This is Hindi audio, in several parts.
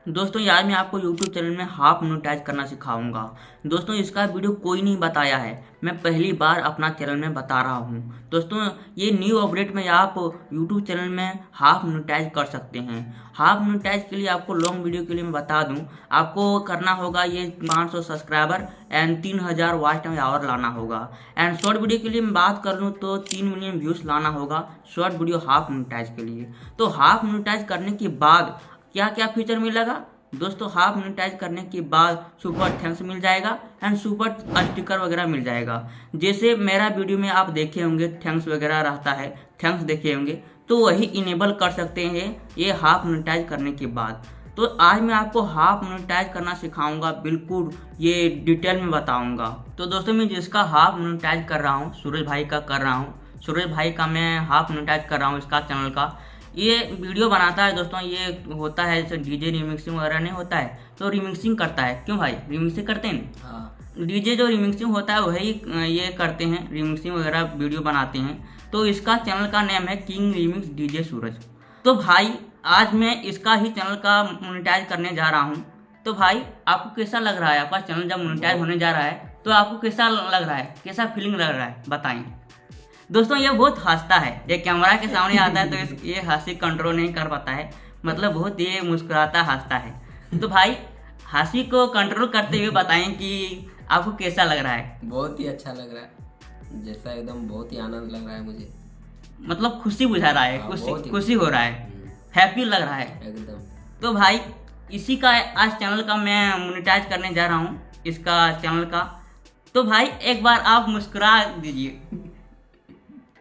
दोस्तों यार मैं आपको YouTube चैनल में हाफ मोनेटाइज करना सिखाऊंगा। दोस्तों इसका वीडियो कोई नहीं बताया है, मैं पहली बार अपना चैनल में बता रहा हूँ। दोस्तों ये न्यू अपडेट में आप YouTube चैनल में हाफ मोनेटाइज कर सकते हैं। हाफ मोनेटाइज के लिए आपको लॉन्ग वीडियो के लिए मैं बता दूँ, आपको करना होगा ये 500 subscriber and 3000 watch time hour लाना होगा। एंड शॉर्ट वीडियो के लिए मैं बात कर लूँ तो 3 मिलियन व्यूज़ लाना होगा शॉर्ट वीडियो हाफ मोनेटाइज के लिए। तो हाफ मोनेटाइज करने के बाद क्या क्या फीचर मिलेगा दोस्तों, हाफ मोनेटाइज करने के बाद सुपर थैंक्स मिल जाएगा एंड सुपर स्टिकर वगैरह मिल जाएगा। जैसे मेरा वीडियो में आप देखे होंगे थैंक्स वगैरह रहता है, थैंक्स देखे होंगे, तो वही इनेबल कर सकते हैं ये हाफ मोनेटाइज करने के बाद। तो आज मैं आपको हाफ मोनेटाइज करना सिखाऊंगा, बिल्कुल ये डिटेल में बताऊंगा। तो दोस्तों मैं जिसका हाफ मोनेटाइज कर रहा हूँ सूरज भाई का कर रहा हूँ, सूरज भाई का मैं हाफ मोनेटाइज कर रहा हूँ इसका चैनल का। ये वीडियो बनाता है दोस्तों, ये होता है जैसे डीजे रिमिक्सिंग वगैरह नहीं होता है तो रिमिक्सिंग करता है। क्यों भाई, रिमिक्सिंग करते हैं ना? हाँ, डीजे जो रिमिक्सिंग होता है वही ये करते हैं, रिमिक्सिंग वगैरह वीडियो बनाते हैं। तो इसका चैनल का नेम है किंग रिमिक्स डीजे सूरज। तो भाई आज मैं इसका ही चैनल का मोनेटाइज करने जा रहा हूँ। तो भाई आपको कैसा लग रहा है, आपका चैनल जब मोनेटाइज होने जा रहा है तो आपको कैसा लग रहा है, कैसा फीलिंग लग रहा है बताएं। दोस्तों ये बहुत हंसता है, ये कैमरा के सामने आता है तो ये हंसी कंट्रोल नहीं कर पाता है, मतलब बहुत ये मुस्कुराता हंसता है। तो भाई हंसी को कंट्रोल करते हुए बताएं कि आपको कैसा लग रहा है। बहुत ही अच्छा लग रहा है, जैसा एकदम बहुत ही आनंद लग रहा है मुझे, मतलब खुशी बुझा रहा है, खुशी हो रहा है, हैप्पी लग रहा है एकदम। तो भाई इसी का आज चैनल का मैं मोनेटाइज करने जा रहा हूँ, इसका चैनल का। तो भाई एक बार आप मुस्कुरा दीजिए।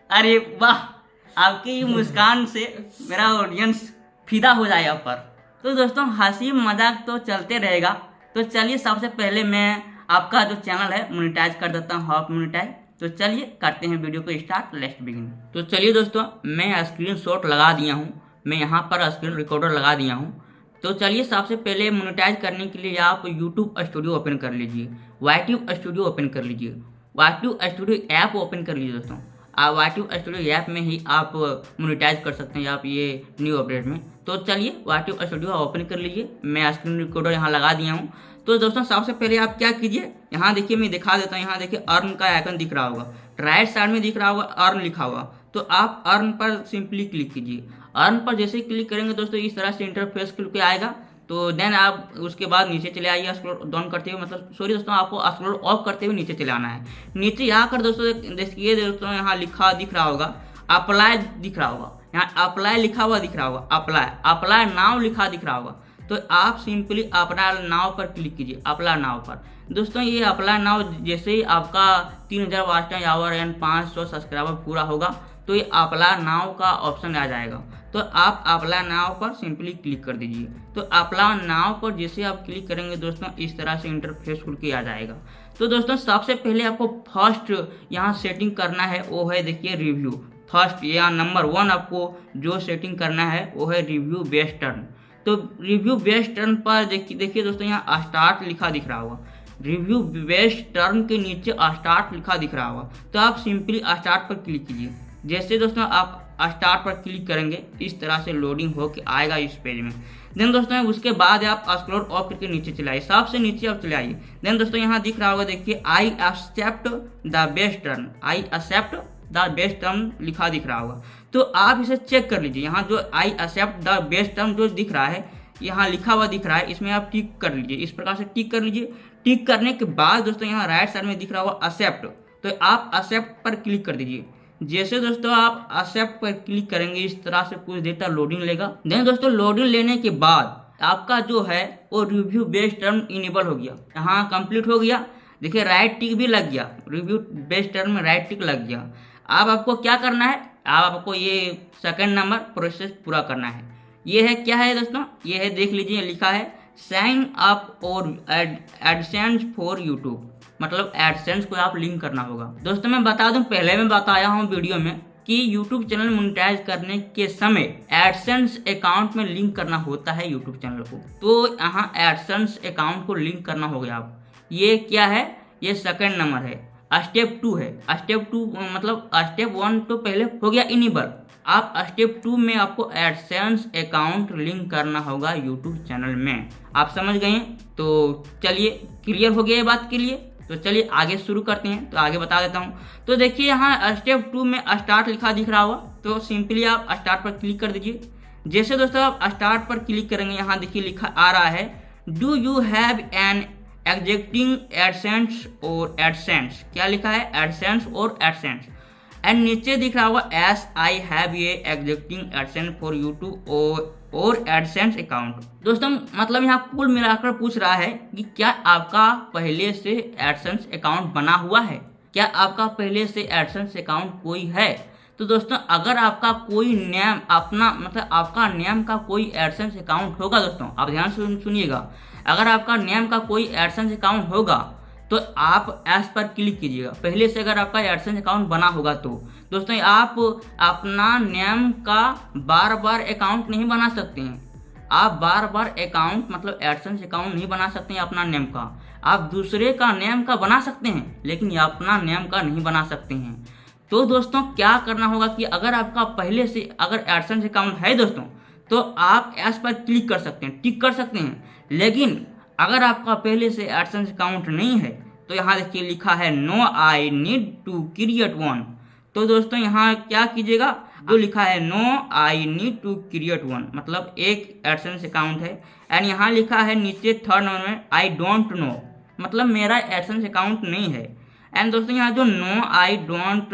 अरे वाह, आपकी ये मुस्कान से मेरा ऑडियंस फिदा हो जाए आप पर। तो दोस्तों हंसी मजाक तो चलते रहेगा। तो चलिए सबसे पहले मैं आपका जो चैनल है मोनेटाइज कर देता हूँ, हाफ मोनेटाइज। तो चलिए करते हैं वीडियो को स्टार्ट, लेट्स बिगिन। तो चलिए दोस्तों मैं स्क्रीन शॉट लगा दिया हूँ, मैं यहाँ पर स्क्रीन रिकॉर्डर लगा दिया हूँ। तो चलिए सबसे पहले मोनेटाइज करने के लिए आप यूट्यूब स्टूडियो ओपन कर लीजिए, वाईट्यूब स्टूडियो ओपन कर लीजिए, वाईट्यूब स्टूडियो ऐप ओपन कर लीजिए। दोस्तों आप वाईट्यूब स्टूडियो ऐप में ही आप मोनेटाइज कर सकते हैं आप ये न्यू अपडेट में। तो चलिए वाईट्यूब स्टूडियो ओपन कर लीजिए, मैं स्क्रीन रिकॉर्डर यहाँ लगा दिया हूँ। तो दोस्तों सबसे पहले आप क्या कीजिए, यहाँ देखिए मैं दिखा देता हूँ, यहाँ देखिए अर्न का आइकन दिख रहा होगा, राइट साइड में दिख रहा होगा अर्न लिखा हुआ। तो आप अर्न पर सिंपली क्लिक कीजिए। अर्न पर जैसे क्लिक करेंगे दोस्तों इस तरह से इंटरफेस खुल के आएगा। तो देन आप उसके बाद नीचे चले आइए स्क्रॉल डाउन करते हुए, मतलब सॉरी दोस्तों आपको स्क्रॉल ऑफ करते हुए नीचे चले आना है। नीचे आकर दोस्तों देखिए दोस्तों यहाँ लिखा दिख रहा होगा अप्लाई, दिख रहा होगा यहाँ अप्लाई लिखा हुआ दिख रहा होगा, अप्लाई नाउ लिखा दिख रहा होगा। तो आप सिंपली अप्लाई नाउ पर क्लिक कीजिए, अप्लाई नाउ पर। दोस्तों ये अप्लाई नाउ जैसे ही आपका 3000 watch time our and 500 subscriber पूरा होगा तो ये अप्लाई नाउ का ऑप्शन आ जाएगा। तो आप अप्लाई नाउ पर सिंपली क्लिक कर दीजिए। तो अप्लाई नाउ पर जैसे आप क्लिक करेंगे दोस्तों इस तरह से इंटरफेस खुल के आ जाएगा। तो दोस्तों सबसे पहले आपको फर्स्ट यहाँ सेटिंग करना है वो है देखिए रिव्यू। फर्स्ट या नंबर 1 आपको जो सेटिंग करना है वो है रिव्यू बेस्ट टर्न। तो रिव्यू बेस्ट टर्न पर देखिए दोस्तों यहाँ स्टार्ट लिखा दिख रहा होगा, रिव्यू बेस्ट टर्न के नीचे स्टार्ट लिखा दिख रहा होगा। तो आप सिंपली स्टार्ट पर क्लिक कीजिए। जैसे दोस्तों आप स्टार्ट पर क्लिक करेंगे इस तरह से लोडिंग होके आएगा इस पेज में। देन दोस्तों उसके बाद आप स्क्रॉल ऑफ करके नीचे चले आइए, सबसे नीचे आप चले आइए। देन दोस्तों यहाँ दिख रहा होगा देखिए I accept the best turn, I accept the best turn लिखा दिख रहा होगा। तो आप इसे चेक कर लीजिए, यहाँ जो I accept the best turn जो दिख रहा है यहाँ लिखा हुआ दिख रहा है, इसमें आप टिक कर लीजिए, इस प्रकार से टिक कर लीजिए। टिक करने के बाद दोस्तों यहाँ राइट साइड में दिख रहा होगा एक्सेप्ट, तो आप एक्सेप्ट पर क्लिक कर दीजिए। जैसे दोस्तों आप एक्सेप्ट पर क्लिक करेंगे इस तरह से कुछ देर तक लोडिंग लेगा। देन दोस्तों लोडिंग लेने के बाद आपका जो है वो रिव्यू बेस्ड टर्म इनेबल हो गया, यहाँ कंप्लीट हो गया। देखिए राइट टिक भी लग गया, रिव्यू बेस्ड टर्म में राइट टिक लग गया। अब आपको क्या करना है, आपको ये सेकंड नंबर प्रोसेस पूरा करना है। ये है क्या है दोस्तों, ये है देख लीजिए लिखा है साइन अप और एडसेंस फॉर यूट्यूब, मतलब एडसेंस को आप लिंक करना होगा। दोस्तों मैं बता दूं, पहले मैं बताया हूं वीडियो में कि YouTube चैनल मोनेटाइज करने के समय एडसेंस अकाउंट में लिंक करना होता है YouTube चैनल को। तो यहाँ एडसेंस अकाउंट को लिंक करना होगा आप। ये क्या है, ये सेकंड नंबर है, स्टेप 2 है। स्टेप 2 मतलब स्टेप 1 तो पहले हो गया इनेबल, आप स्टेप 2 में आपको एडसेंस अकाउंट लिंक करना होगा यूट्यूब चैनल में। आप समझ गए? तो चलिए, क्लियर हो गया ये बात के लिए। तो चलिए आगे शुरू करते हैं। तो आगे बता देता हूँ। तो देखिए यहाँ स्टेप 2 में स्टार्ट लिखा दिख रहा होगा, तो सिंपली आप स्टार्ट पर क्लिक कर दीजिए। जैसे दोस्तों आप स्टार्ट पर क्लिक करेंगे, यहाँ देखिए लिखा आ रहा है do you have an existing AdSense और एडसेंस। क्या लिखा है? एडसेंस और एडसेंस। एंड नीचे दिख रहा होगा S I have a existing AdSense for YouTube और एडसेंस अकाउंट। दोस्तों मतलब यहाँ कुल मिलाकर पूछ रहा है कि क्या आपका पहले से एडसेंस अकाउंट बना हुआ है? क्या आपका पहले से एडसेंस अकाउंट कोई है? तो दोस्तों अगर आपका कोई नेम अपना मतलब आपका नेम का कोई एडसेंस अकाउंट होगा, दोस्तों आप ध्यान से सुनिएगा, अगर आपका नेम का कोई एडसेंस अकाउंट होगा तो आप एस पर क्लिक कीजिएगा। पहले से अगर आपका एडसेंस अकाउंट बना होगा तो दोस्तों आप अपना नेम का बार बार अकाउंट नहीं बना सकते हैं। आप बार बार अकाउंट मतलब एडसेंस अकाउंट नहीं बना सकते हैं अपना नेम का। आप दूसरे का नेम का बना सकते हैं, लेकिन अपना नेम का नहीं बना सकते हैं। तो दोस्तों क्या करना होगा कि अगर आपका पहले से अगर एडसेंस अकाउंट है दोस्तों, तो आप एस पर क्लिक कर सकते हैं, टिक कर सकते हैं। लेकिन अगर आपका पहले से एडसेंस अकाउंट नहीं है तो यहाँ देखिए लिखा है no I need to create one. तो दोस्तों यहाँ क्या कीजिएगा, जो लिखा है no I need to create one मतलब एक एडसेंस अकाउंट है। एंड यहाँ लिखा है नीचे थर्ड नंबर में आई डोंट नो मतलब मेरा एडसेंस अकाउंट नहीं है। एंड दोस्तों यहाँ जो no I don't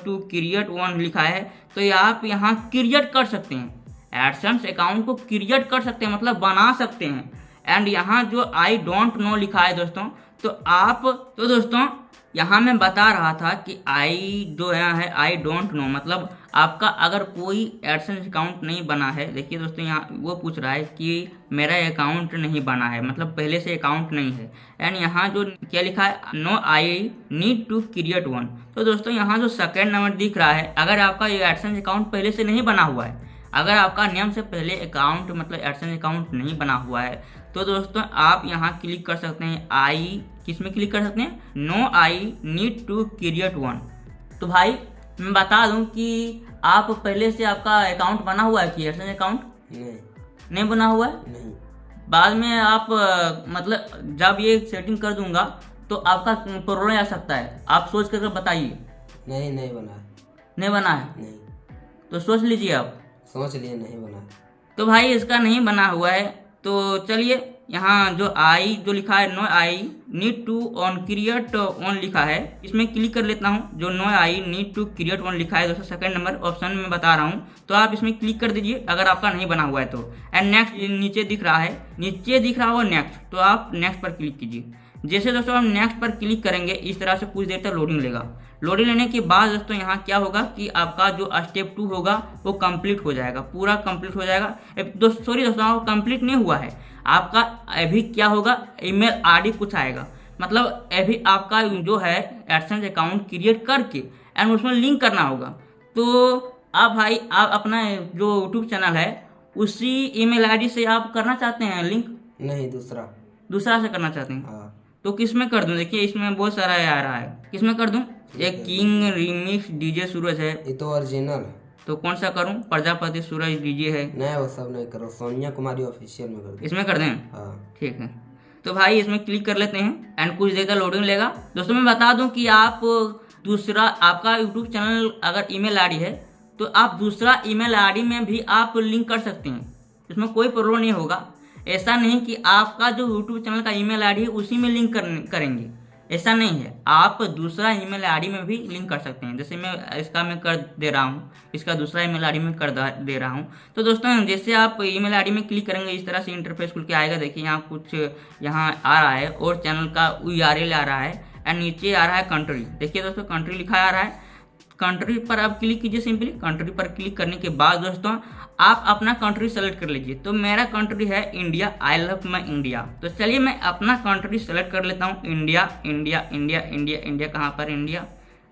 to create one लिखा है, तो आप यहाँ क्रिएट कर सकते हैं, एडसेंस अकाउंट को क्रिएट कर सकते हैं मतलब बना सकते हैं। एंड यहाँ जो आई डोंट नो लिखा है दोस्तों, तो दोस्तों यहाँ मैं बता रहा था कि आई जो है आई डोंट नो मतलब आपका अगर कोई एडसेंस अकाउंट नहीं बना है। देखिए दोस्तों यहाँ वो पूछ रहा है कि मेरा अकाउंट नहीं बना है मतलब पहले से अकाउंट नहीं है। एंड यहाँ जो क्या लिखा है no I need to create one. तो दोस्तों यहाँ जो सेकेंड नंबर दिख रहा है, अगर आपका ये एडसेंस अकाउंट पहले से नहीं बना हुआ है, अगर आपका नेम से पहले अकाउंट मतलब एडसेंस अकाउंट नहीं बना हुआ है, तो दोस्तों आप यहाँ क्लिक कर सकते हैं आई, किस में क्लिक कर सकते हैं? No I need to create one. तो भाई मैं बता दूं कि आप पहले से आपका अकाउंट बना हुआ है कि एडसेंस अकाउंट नहीं बना हुआ है? नहीं। बाद में आप मतलब जब ये सेटिंग कर दूंगा तो आपका प्रॉब्लम आ सकता है, आप सोच कर बताइए। नहीं बना है। नहीं बना है? नहीं। तो सोच लीजिए आप। सोच लिए नहीं बना। तो भाई इसका नहीं बना हुआ है। तो चलिए यहाँ जो आई जो लिखा है no I need to on create on लिखा है, इसमें क्लिक कर लेता हूँ। जो no I need to create on लिखा है दोस्तों सेकंड नंबर ऑप्शन में बता रहा हूँ, तो आप इसमें क्लिक कर दीजिए अगर आपका नहीं बना हुआ है तो। एंड नेक्स्ट नीचे दिख रहा है, नीचे दिख रहा होगा नेक्स्ट, तो आप नेक्स्ट पर क्लिक कीजिए। जैसे दोस्तों हम नेक्स्ट पर क्लिक करेंगे इस तरह से कुछ देर तक लोडिंग लेगा। लोडिंग लेने के बाद दोस्तों यहाँ क्या होगा कि आपका जो स्टेप 2 होगा वो कंप्लीट हो जाएगा, पूरा कंप्लीट हो जाएगा। दोस्तों कंप्लीट नहीं हुआ है आपका, अभी क्या होगा ईमेल आईडी कुछ आएगा, मतलब अभी आपका जो है एडसेंस अकाउंट क्रिएट करके एंड उसमें लिंक करना होगा। तो आप भाई आप अपना जो यूट्यूब चैनल है उसी ईमेल आईडी से आप करना चाहते हैं लिंक? नहीं, दूसरा से करना चाहते हैं। हाँ। तो किस में कर दूं? देखिए इसमें बहुत सारा आ रहा है, किस में कर दूं? एक किंग रिमिक्स डीजे सूरज है, ये तो ओरिजिनल है। तो कौन सा करूं? प्रजापति सूरज डीजे है। नहीं वो सब नहीं करो, सोनिया कुमारी ऑफिशियल में कर दो। इसमें कर दें? हाँ ठीक है। तो भाई इसमें क्लिक कर लेते हैं एंड कुछ देर का लोडिंग लेगा। दोस्तों मैं बता दूं कि आप दूसरा आपका यूट्यूब चैनल अगर ईमेल आईडी है तो आप दूसरा ईमेल आईडी में भी आप लिंक कर सकते हैं, इसमें कोई प्रॉब्लम नहीं होगा। ऐसा नहीं कि आपका जो यूट्यूब चैनल का ईमेल आईडी है उसी में लिंक करेंगे, ऐसा नहीं है। आप दूसरा ईमेल आईडी में भी लिंक कर सकते हैं। जैसे मैं कर दे रहा हूँ, इसका दूसरा ईमेल आईडी में कर दे रहा हूँ। तो दोस्तों जैसे आप ईमेल आईडी में क्लिक करेंगे इस तरह से इंटरफेस खुल के आएगा। देखिए यहाँ कुछ यहाँ आ रहा है और चैनल का URL आ रहा है एंड नीचे आ रहा है कंट्री। देखिए दोस्तों कंट्री लिखा आ रहा है, कंट्री पर आप क्लिक कीजिए। सिंपली कंट्री पर क्लिक करने के बाद दोस्तों आप अपना कंट्री सेलेक्ट कर लीजिए। तो मेरा कंट्री है India, I love my India. तो चलिए मैं अपना कंट्री सेलेक्ट कर लेता हूँ, India. India India India India कहाँ पर? इंडिया,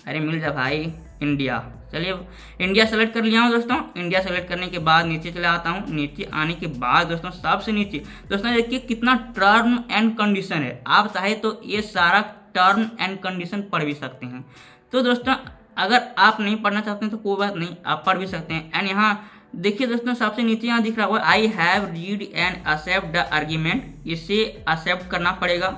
अरे मिल जा भाई, इंडिया। चलिए इंडिया सेलेक्ट कर लिया हूँ दोस्तों। इंडिया सेलेक्ट करने के बाद नीचे चले आता हूँ। नीचे आने के बाद दोस्तों सबसे नीचे दोस्तों देखिए कितना टर्म एंड कंडीशन है। आप चाहे तो ये सारा टर्म एंड कंडीशन पढ़ भी सकते हैं। तो दोस्तों अगर आप नहीं पढ़ना चाहते हैं तो कोई बात नहीं, आप पढ़ भी सकते हैं। एंड यहाँ देखिए दोस्तों, सबसे नीचे यहाँ दिख रहा होगा I have read and accept the argument, इसे एक्सेप्ट करना पड़ेगा।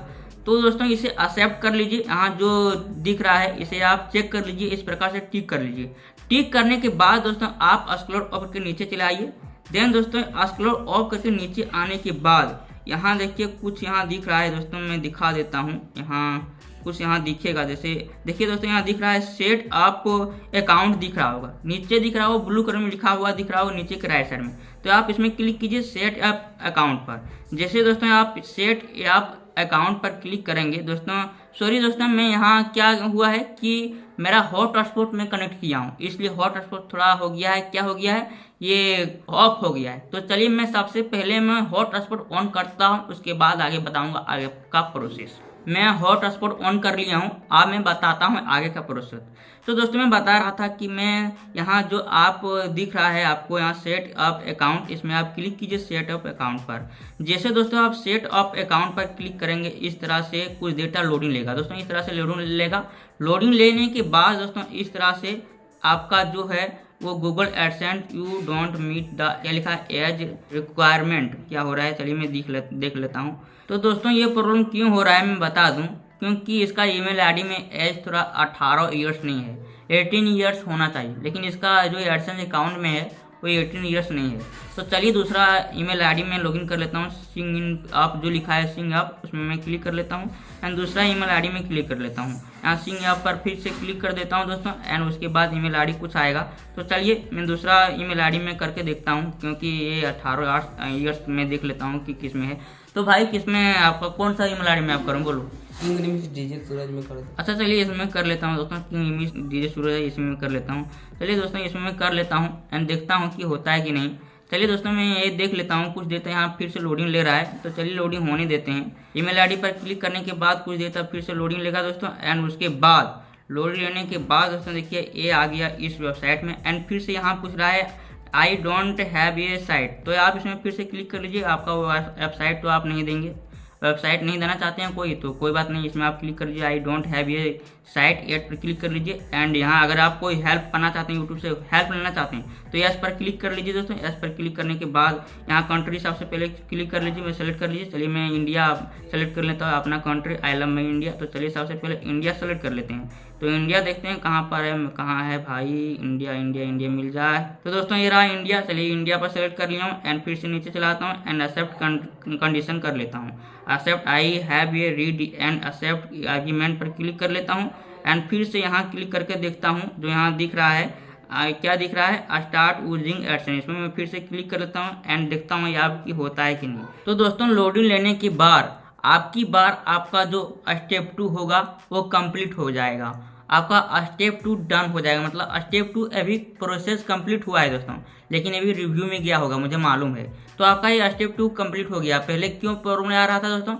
तो दोस्तों इसे एक्सेप्ट कर लीजिए, यहाँ जो दिख रहा है इसे आप चेक कर लीजिए, इस प्रकार से टिक कर लीजिए। टिक करने के बाद दोस्तों आप स्क्रॉल ऑफ करके नीचे चले आइए। देन दोस्तों स्क्रॉल ऑफ करके नीचे आने के बाद यहाँ देखिए कुछ यहाँ दिख रहा है दोस्तों, मैं दिखा देता हूँ। यहाँ कुछ यहाँ दिखेगा, जैसे देखिए दोस्तों यहाँ दिख रहा है सेट अप अकाउंट दिख रहा होगा, नीचे दिख रहा होगा ब्लू कलर में लिखा हुआ दिख रहा होगा नीचे के राइट साइड में। तो आप इसमें क्लिक कीजिए सेट अप अकाउंट पर। जैसे दोस्तों आप सेट अप अकाउंट पर क्लिक करेंगे दोस्तों, सॉरी दोस्तों मैं यहाँ क्या हुआ है कि मेरा हॉटस्पॉट में कनेक्ट किया हूँ, इसलिए हॉटस्पॉट थोड़ा हो गया है, क्या हो गया है, ये ऑफ हो गया है। तो चलिए मैं सबसे पहले मैं हॉटस्पॉट ऑन करता हूँ, उसके बाद आगे बताऊंगा आगे का प्रोसेस। मैं हॉटस्पॉट ऑन कर लिया हूँ, अब मैं बताता हूँ आगे का प्रोसेस। तो दोस्तों मैं बता रहा था कि मैं यहाँ जो आप दिख रहा है आपको यहाँ सेट अप अकाउंट, इसमें आप क्लिक कीजिए सेट अप अकाउंट पर। जैसे दोस्तों आप सेट अप अकाउंट पर क्लिक करेंगे इस तरह से कुछ डेटा लोडिंग लेगा दोस्तों, इस तरह से लोडिंग लेगा। लोडिंग लेने के बाद दोस्तों इस तरह से आपका जो है वो Google AdSense you don't meet the क्या लिखा है एज रिक्वायरमेंट, क्या हो रहा है चलिए मैं देख लेता हूँ। तो दोस्तों ये प्रॉब्लम क्यों हो रहा है मैं बता दूं, क्योंकि इसका ईमेल आईडी में एज थोड़ा 18 ईयर्स नहीं है, 18 ईयर्स होना चाहिए, लेकिन इसका जो एडसेंस अकाउंट में है वो 18 ईयर्स नहीं है। तो चलिए दूसरा ईमेल आईडी में लॉगिन कर लेता हूँ, सिंग इन आप जो लिखा है सिंग आप, उसमें मैं क्लिक कर लेता हूँ एंड दूसरा ईमेल आईडी में क्लिक कर लेता हूँ। यहाँ सिंग ऐप पर फिर से क्लिक कर देता हूँ दोस्तों एंड उसके बाद ईमेल आईडी कुछ आएगा। तो चलिए मैं दूसरा ईमेल आईडी में करके देखता हूँ, क्योंकि ये 18 ईयर्स में देख लेता हूँ कि किस में है। तो भाई किसमें आपका कौन सा ईमेल आईडी में आप करूँ बोलो? इंग्लिश डीजे सूरज में कर दो। अच्छा चलिए इसमें कर लेता हूँ दोस्तों, इंग्लिश डीजे सूरज है इसमें कर लेता हूँ। चलिए दोस्तों इसमें मैं कर लेता हूँ एंड देखता हूँ कि होता है कि नहीं। चलिए दोस्तों मैं ये देख लेता हूँ, कुछ देर तक यहाँ फिर से लोडिंग ले रहा है, तो चलिए लोडिंग होने देते हैं। ईमेल आईडी पर क्लिक करने के बाद कुछ देर तक फिर से लोडिंग लेगा दोस्तों एंड उसके बाद लोडिंग लेने के बाद दोस्तों देखिए ये आ गया इस वेबसाइट में एंड फिर से यहाँ पूछ रहा है I don't have a site. तो आप इसमें फिर से क्लिक कर लीजिए, आपका वेबसाइट तो आप नहीं देंगे, वेबसाइट नहीं देना चाहते हैं कोई तो कोई बात नहीं, इसमें आप क्लिक कर लीजिए आई डोंट हैव ये साइट एट पर क्लिक कर लीजिए एंड यहाँ अगर आप कोई हेल्प पाना चाहते हैं यूट्यूब से हेल्प लेना चाहते हैं तो यस पर क्लिक कर लीजिए दोस्तों। यस पर क्लिक करने के बाद यहाँ कंट्री सबसे पहले क्लिक कर लीजिए, मैं सेलेक्ट कर लीजिए। चलिए मैं इंडिया सेलेक्ट कर लेता हूँ अपना country, I love my India. तो चलिए सबसे पहले इंडिया सेलेक्ट कर लेते हैं। तो इंडिया देखते हैं कहाँ पर है, कहाँ है भाई इंडिया, इंडिया इंडिया मिल जाए। तो दोस्तों ये रहा इंडिया, चलिए इंडिया पर सेलेक्ट कर लिया हूँ एंड फिर से नीचे चलाता हूँ एंड एक्सेप्ट कंडीशन कर लेता हूँ। एक्सेप्ट आई हैव ये रीड एंड एक्सेप्ट आर्ग्यूमेंट पर क्लिक कर लेता हूँ एंड फिर से यहाँ क्लिक करके देखता हूँ जो यहाँ दिख रहा है क्या दिख रहा है स्टार्ट यूजिंग एडसेंस, इसमें मैं फिर से क्लिक कर लेता हूँ एंड देखता हूँ ये आपकी होता है कि नहीं। तो दोस्तों लोडिंग लेने के बाद आपका जो स्टेप 2 होगा वो कंप्लीट हो जाएगा, आपका स्टेप 2 डन हो जाएगा। मतलब स्टेप 2 अभी प्रोसेस कंप्लीट हुआ है दोस्तों, लेकिन अभी रिव्यू में गया होगा मुझे मालूम है। तो आपका ये स्टेप 2 कंप्लीट हो गया। पहले क्यों प्रॉब्लम आ रहा था दोस्तों,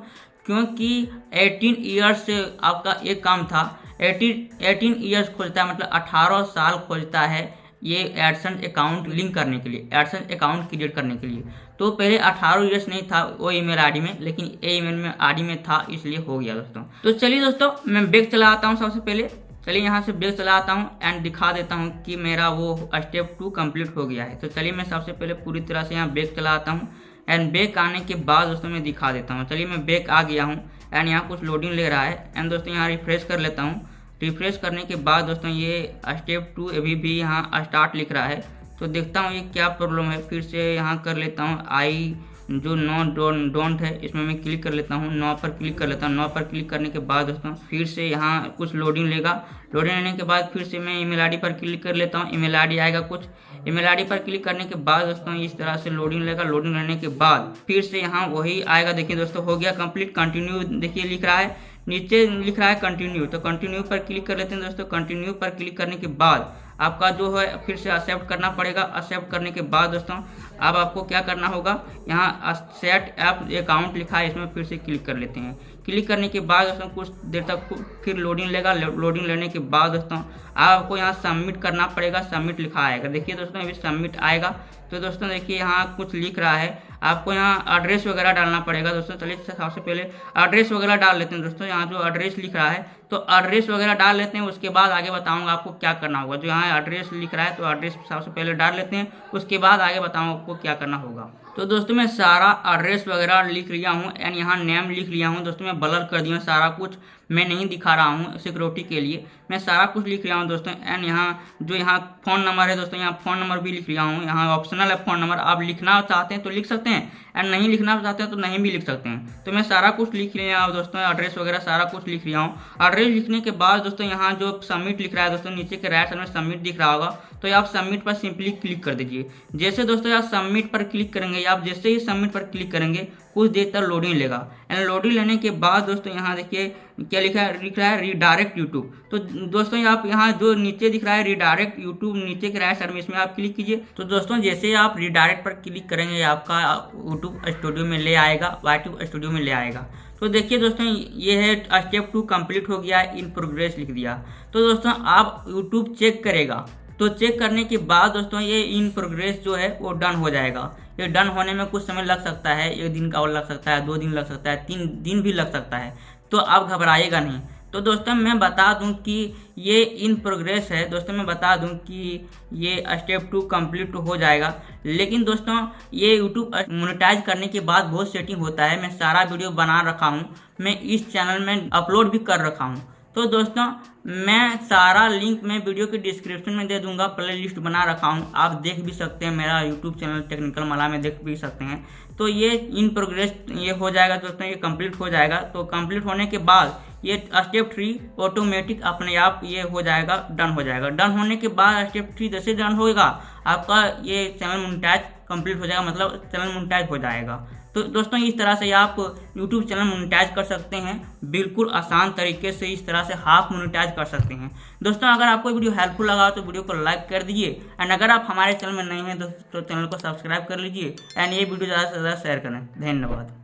क्योंकि 18 ईयर्स से आपका एक काम था, 18 ईयर्स खोजता है, मतलब 18 साल खोजता है ये एडसेंस अकाउंट लिंक करने के लिए, एडसेंस अकाउंट क्रिएट करने के लिए। तो पहले 18 ईयर्स नहीं था वो ईमेल आईडी में, लेकिन ये ईमेल में आईडी में था, इसलिए हो गया दोस्तों। तो चलिए दोस्तों मैं बैक चला आता हूँ सबसे पहले, चलिए यहाँ से बैक चला आता हूँ एंड दिखा देता हूँ कि मेरा वो स्टेप 2 कंप्लीट हो गया है। तो चलिए मैं सबसे पहले पूरी तरह से यहाँ बैक चला आता हूँ एंड बैक आने के बाद दोस्तों मैं दिखा देता हूँ। चलिए मैं बैक आ गया हूँ एंड यहाँ कुछ लोडिंग ले रहा है एंड दोस्तों यहाँ रिफ्रेश कर लेता हूँ। रिफ्रेश करने के बाद दोस्तों ये स्टेप 2 अभी भी यहाँ स्टार्ट लिख रहा है, तो देखता हूँ ये क्या प्रॉब्लम है। फिर से यहाँ कर लेता हूँ आई जो नो डोंट है, इसमें मैं क्लिक कर लेता हूँ, नो पर क्लिक कर लेता हूँ। नो पर क्लिक करने के बाद दोस्तों फिर से यहाँ कुछ लोडिंग लेगा, लोडिंग लेने के बाद फिर से मैं ईमेल आईडी पर क्लिक कर लेता हूँ। ईमेल आईडी आएगा कुछ, ईमेल आईडी पर क्लिक करने के बाद दोस्तों इस तरह से लोडिंग लेगा। लोडिंग लेने के बाद फिर से यहाँ वही आएगा, देखिए दोस्तों हो गया कंप्लीट। कंटिन्यू देखिए लिख रहा है, नीचे लिख रहा है कंटिन्यू, तो कंटिन्यू पर क्लिक कर लेते हैं दोस्तों। कंटिन्यू पर क्लिक करने के बाद आपका जो है फिर से एक्सेप्ट करना पड़ेगा। एक्सेप्ट करने के बाद दोस्तों अब आपको क्या करना होगा, यहाँ सेट ऐप अकाउंट लिखा है, इसमें फिर से क्लिक कर लेते हैं। क्लिक करने के बाद दोस्तों कुछ देर तक फिर लोडिंग लेगा। लोडिंग लेने के बाद दोस्तों आपको यहाँ सबमिट करना पड़ेगा, सबमिट लिखा आएगा। देखिए दोस्तों अभी सबमिट आएगा, तो दोस्तों देखिए यहाँ कुछ लिख रहा है, आपको यहाँ एड्रेस वगैरह डालना पड़ेगा दोस्तों। चलिए सबसे पहले एड्रेस वगैरह डाल लेते हैं दोस्तों। यहाँ जो एड्रेस लिख रहा है तो एड्रेस वगैरह डाल लेते हैं, उसके बाद आगे बताऊंगा आपको क्या करना होगा। जो यहाँ एड्रेस लिख रहा है तो एड्रेस सबसे पहले डाल लेते हैं, उसके बाद आगे बताऊंगा आपको क्या करना होगा। तो दोस्तों मैं सारा एड्रेस वगैरह लिख लिया हूँ एंड यहाँ नेम लिख लिया हूँ दोस्तों। मैं ब्लर कर दिया सारा कुछ, मैं नहीं दिखा रहा हूँ सिक्योरिटी के लिए, मैं सारा कुछ लिख लिया हूँ दोस्तों। एंड यहाँ जो यहाँ फ़ोन नंबर है दोस्तों, यहाँ फ़ोन नंबर भी लिख लिया हूँ। यहाँ ऑप्शनल है फ़ोन नंबर, आप लिखना चाहते हैं तो लिख सकते हैं एंड नहीं लिखना चाहते हैं तो नहीं भी लिख सकते हैं। तो मैं सारा कुछ लिख लिया हूँ दोस्तों, एड्रेस वगैरह सारा कुछ लिख लिया हूँ। एड्रेस लिखने के बाद दोस्तों यहाँ जो सबमिट लिख रहा है दोस्तों, नीचे के राइट साइड में सबमिट दिख रहा होगा, तो आप सबमिट पर सिंपली क्लिक कर दीजिए। जैसे दोस्तों आप सबमिट पर क्लिक करेंगे, आप जैसे ही सबमिट पर क्लिक करेंगे कुछ देर तक लोडिंग लेगा एंड लोडिंग लेने के बाद दोस्तों यहाँ देखिए क्या लिखा है रीडायरेक्ट यूट्यूब। तो दोस्तों आप यहाँ जो नीचे दिख रहा है रीडायरेक्ट यूट्यूब, नीचे के राइट साइड में, इसमें आप क्लिक कीजिए। तो दोस्तों जैसे आप रीडायरेक्ट पर क्लिक करेंगे आपका यूट्यूब स्टूडियो में ले आएगा, यूट्यूब स्टूडियो में ले आएगा। तो देखिए दोस्तों ये है स्टेप 2 कंप्लीट हो गया, इन प्रोग्रेस लिख दिया। तो दोस्तों आप यूट्यूब चेक करेगा, तो चेक करने के बाद दोस्तों ये इन प्रोग्रेस जो है वो डन हो जाएगा। ये डन होने में कुछ समय लग सकता है, 1 दिन का और लग सकता है, 2 दिन लग सकता है, 3 दिन भी लग सकता है, तो आप घबराइएगा नहीं। तो दोस्तों मैं बता दूं कि ये इन प्रोग्रेस है दोस्तों, मैं बता दूं कि ये स्टेप 2 कंप्लीट हो जाएगा। लेकिन दोस्तों ये यूट्यूब मोनेटाइज करने के बाद बहुत सेटिंग होता है, मैं सारा वीडियो बना रखा हूँ, मैं इस चैनल में अपलोड भी कर रखा हूँ। तो दोस्तों मैं सारा लिंक मैं वीडियो के डिस्क्रिप्शन में दे दूंगा, प्ले लिस्ट बना रखा हूँ, आप देख भी सकते हैं, मेरा यूट्यूब चैनल टेक्निकल मला में देख भी सकते हैं। तो ये इन प्रोग्रेस ये हो जाएगा दोस्तों, ये कंप्लीट हो जाएगा। तो कंप्लीट होने के बाद ये स्टेप 3 ऑटोमेटिक अपने आप ये हो जाएगा, डन हो जाएगा। डन होने के बाद स्टेप 3 जैसे डन होगा आपका ये चैनल मोनेटाइज कंप्लीट हो जाएगा, मतलब चैनल मोनेटाइज हो जाएगा। तो दोस्तों इस तरह से आप YouTube चैनल मोनेटाइज कर सकते हैं, बिल्कुल आसान तरीके से इस तरह से हाफ मोनेटाइज कर सकते हैं। दोस्तों अगर आपको वीडियो हेल्पफुल लगा तो वीडियो को लाइक कर दीजिए एंड अगर आप हमारे चैनल में नए हैं तो चैनल को सब्सक्राइब कर लीजिए एंड ये वीडियो ज़्यादा से ज़्यादा शेयर करें। धन्यवाद।